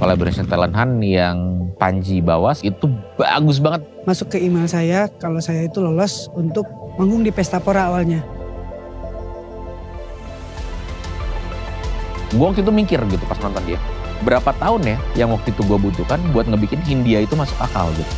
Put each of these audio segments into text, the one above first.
collaboration talent hunt yang Panji bawa itu bagus banget. Masuk ke email saya kalau saya itu lolos untuk manggung di Pesta Pora awalnya. Gue waktu itu mikir gitu pas nonton dia. Berapa tahun ya yang waktu itu gue butuhkan buat ngebikin Hindia itu masuk akal gitu.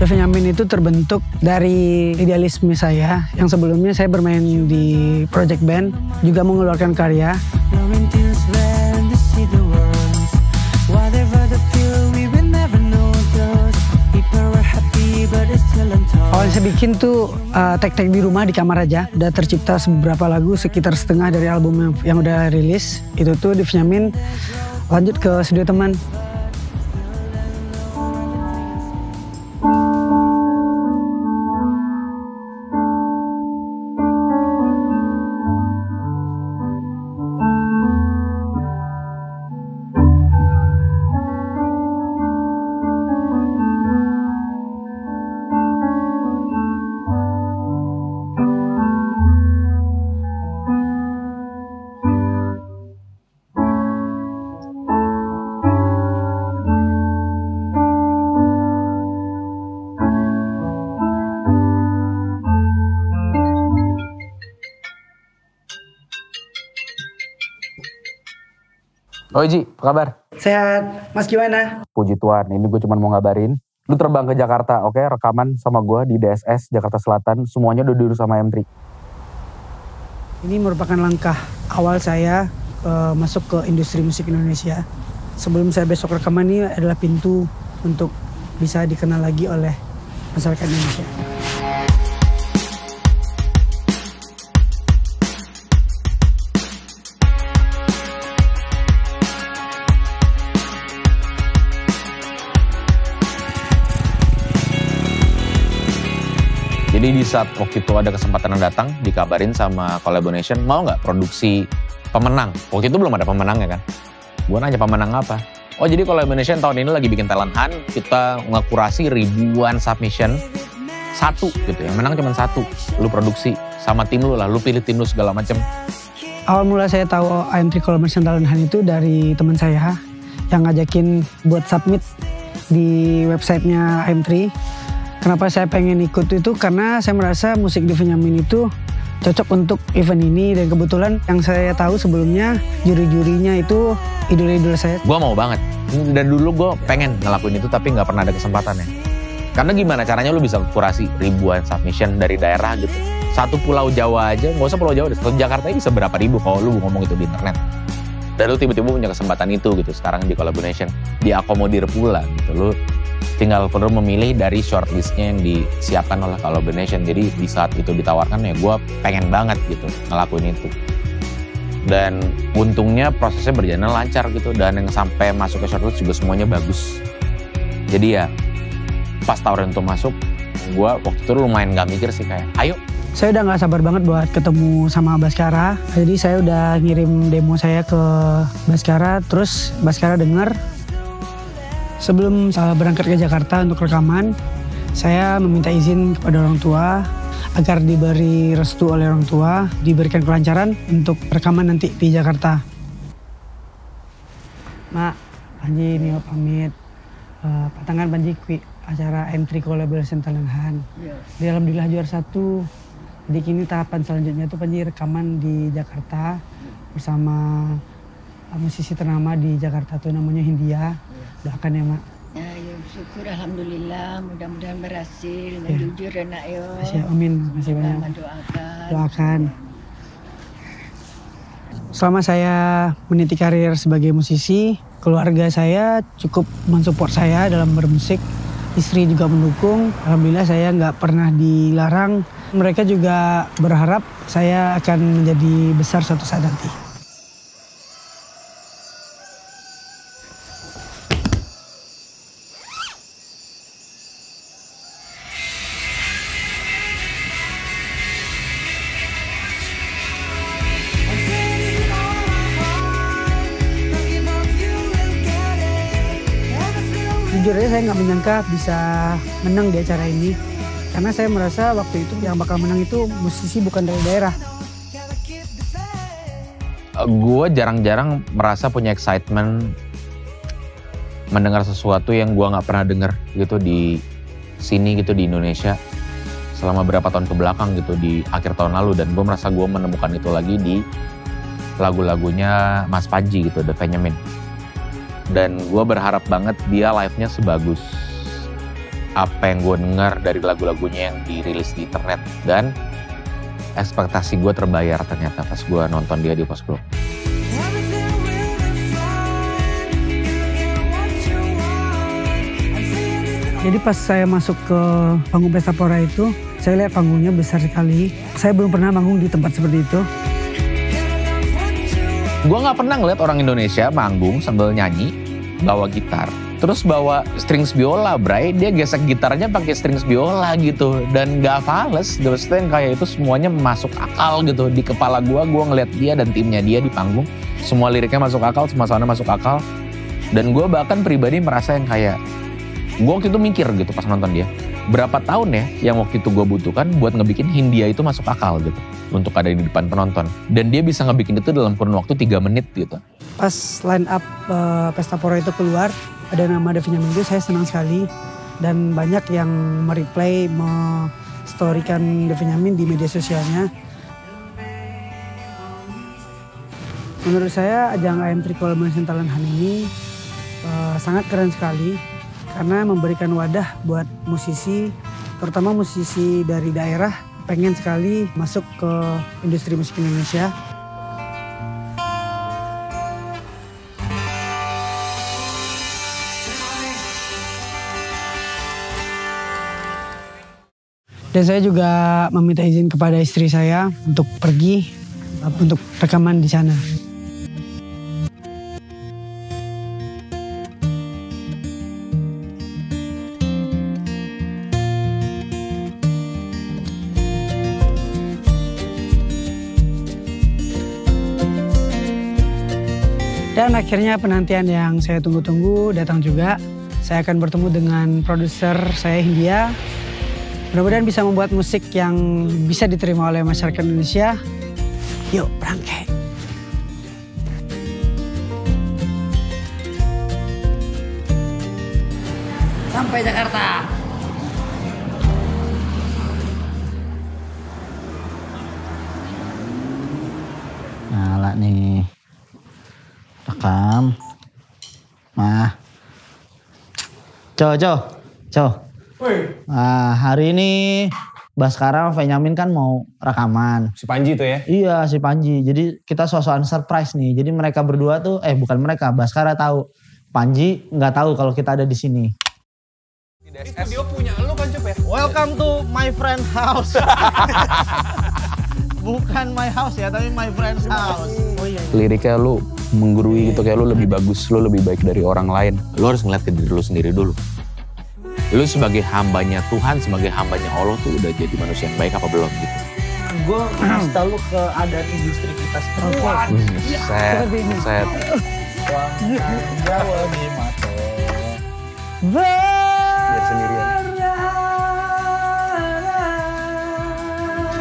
Benyamin itu terbentuk dari idealisme saya yang sebelumnya saya bermain di project band, juga mengeluarkan karya. Awalnya saya bikin tuh tek-tek di rumah di kamar aja. Udah tercipta beberapa lagu, sekitar setengah dari album yang udah rilis. Itu tuh di Benyamin lanjut ke studio teman. Oh Ji, apa kabar? Sehat, Mas gimana? Puji Tuhan, ini gue cuma mau ngabarin. Lu terbang ke Jakarta, oke? Rekaman sama gue di DSS, Jakarta Selatan. Semuanya udah diurus sama M3. Ini merupakan langkah awal saya masuk ke industri musik Indonesia. Sebelum saya besok rekaman ini adalah pintu untuk bisa dikenal lagi oleh masyarakat Indonesia. Jadi di saat waktu itu ada kesempatan yang datang, dikabarin sama Collaboration, mau nggak produksi pemenang? Waktu itu belum ada pemenangnya kan? Gue nanya pemenang apa? Oh jadi Collaboration tahun ini lagi bikin talent hunt, kita ngekurasi ribuan submission, satu gitu, yang menang cuma satu. Lu produksi sama tim lu lah, lu pilih tim lu segala macem. Awal mula saya tahu AM3 Collaboration Talent Hunt itu dari teman saya yang ngajakin buat submit di websitenya AM3. Kenapa saya pengen ikut itu karena saya merasa musik di Benyamin itu cocok untuk event ini, dan kebetulan yang saya tahu sebelumnya juri-jurinya itu idol-idol saya. Gue mau banget, dan dulu gue pengen ngelakuin itu tapi nggak pernah ada kesempatannya. Karena gimana caranya lu bisa kurasi ribuan submission dari daerah gitu. Satu pulau Jawa aja, nggak usah pulau Jawa, satu Jakarta ini bisa berapa ribu kalau lu ngomong itu di internet. Dan lu tiba-tiba punya kesempatan itu gitu, sekarang di Collaboration, diakomodir pula gitu. Lu tinggal perlu memilih dari shortlistnya yang disiapkan oleh Collaboration. Jadi di saat itu ditawarkan ya gue pengen banget gitu ngelakuin itu. Dan untungnya prosesnya berjalan lancar gitu, dan yang sampai masuk ke shortlist juga semuanya bagus. Jadi ya pas tawaran untuk masuk, gue waktu itu lumayan gak mikir sih, kayak ayo. Saya udah gak sabar banget buat ketemu sama Baskara. Jadi saya udah ngirim demo saya ke Baskara, terus Baskara denger. Sebelum berangkat ke Jakarta untuk rekaman, saya meminta izin kepada orang tua agar diberi restu oleh orang tua, diberikan kelancaran untuk rekaman nanti di Jakarta. Mak, Panji ini pamit. Patangan Panji acara M3 Collaboration Talent Hunt. Di alhamdulillah juara 1. Jadi kini tahapan selanjutnya itu Panji rekaman di Jakarta bersama musisi ternama di Jakarta tuh namanya Hindia. Doakan ya Mak. Ya syukur alhamdulillah, mudah-mudahan berhasil. Ya. Jujur ya nak yo. Amin, masih banyak. Doakan. Selama saya meniti karir sebagai musisi, keluarga saya cukup mensupport saya dalam bermusik. Istri juga mendukung. Alhamdulillah saya nggak pernah dilarang. Mereka juga berharap saya akan menjadi besar suatu saat nanti. jujur aja saya nggak menyangka bisa menang di acara ini. Karena saya merasa waktu itu yang bakal menang itu musisi bukan dari daerah. Gue jarang-jarang merasa punya excitement mendengar sesuatu yang gue nggak pernah denger gitu di sini gitu di Indonesia selama berapa tahun ke belakang gitu di akhir tahun lalu, dan gue merasa gue menemukan itu lagi di lagu-lagunya Mas Panji gitu, The Benjamin. Dan gue berharap banget dia live-nya sebagus apa yang gue dengar dari lagu-lagunya yang dirilis di internet, dan ekspektasi gue terbayar ternyata pas gue nonton dia di Post Blok. Jadi pas saya masuk ke panggung Pesta Pora itu, saya lihat panggungnya besar sekali. Saya belum pernah manggung di tempat seperti itu. Gue nggak pernah ngeliat orang Indonesia manggung sambil nyanyi, bawa gitar, terus bawa strings biola, Bray. Dia gesek gitarnya pakai strings biola gitu, dan nggak fales. Terus yang kayak itu semuanya masuk akal gitu di kepala gue ngeliat dia dan timnya dia di panggung. Semua liriknya masuk akal, semua soundnya masuk akal. Dan gue bahkan pribadi merasa yang kayak, gue waktu itu mikir gitu pas nonton dia, berapa tahun ya yang waktu itu gue butuhkan buat ngebikin Hindia itu masuk akal gitu untuk ada di depan penonton, dan dia bisa ngebikin itu dalam kurun waktu 3 menit gitu. Pas line up Pesta Pora itu keluar, ada nama The Benjamin itu, saya senang sekali, dan banyak yang mereplay, me-storykan The Benjamin di media sosialnya. Menurut saya ajang IM Trikol Malaysian Talent Hunt ini sangat keren sekali. Karena memberikan wadah buat musisi, terutama musisi dari daerah, pengen sekali masuk ke industri musik Indonesia. Dan saya juga meminta izin kepada istri saya untuk pergi untuk rekaman di sana. Dan akhirnya penantian yang saya tunggu-tunggu datang juga. Saya akan bertemu dengan produser saya, Hindia. Mudah-mudahan bisa membuat musik yang bisa diterima oleh masyarakat Indonesia. Yuk, berangkat. Sampai Jakarta. Nyala nih. Rekam. Nah. Cow. Nah, hari ini Baskara sama Benjamin kan mau rekaman. Si Panji tuh ya? Iya, si Panji. Jadi kita sosokan surprise nih. Jadi mereka berdua tuh, bukan mereka, Baskara tahu. Panji nggak tahu kalau kita ada di sini. Ini studio punya lu kan, Cep ya? Welcome to my friend house. Bukan my house ya, tapi my friend's house. Oh iya. Liriknya lu menggurui gitu, kayak lu lebih bagus, lu lebih baik dari orang lain. Lu harus ngeliat ke diri lu sendiri dulu. Lu sebagai hambanya Tuhan, sebagai hambanya Allah tuh udah jadi manusia yang baik apa belum gitu. Gue kasih tau lu keadaan industri kita seperti ini. Set. Jawa di mata. Biar sendirian.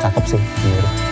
Cakep sih, bener.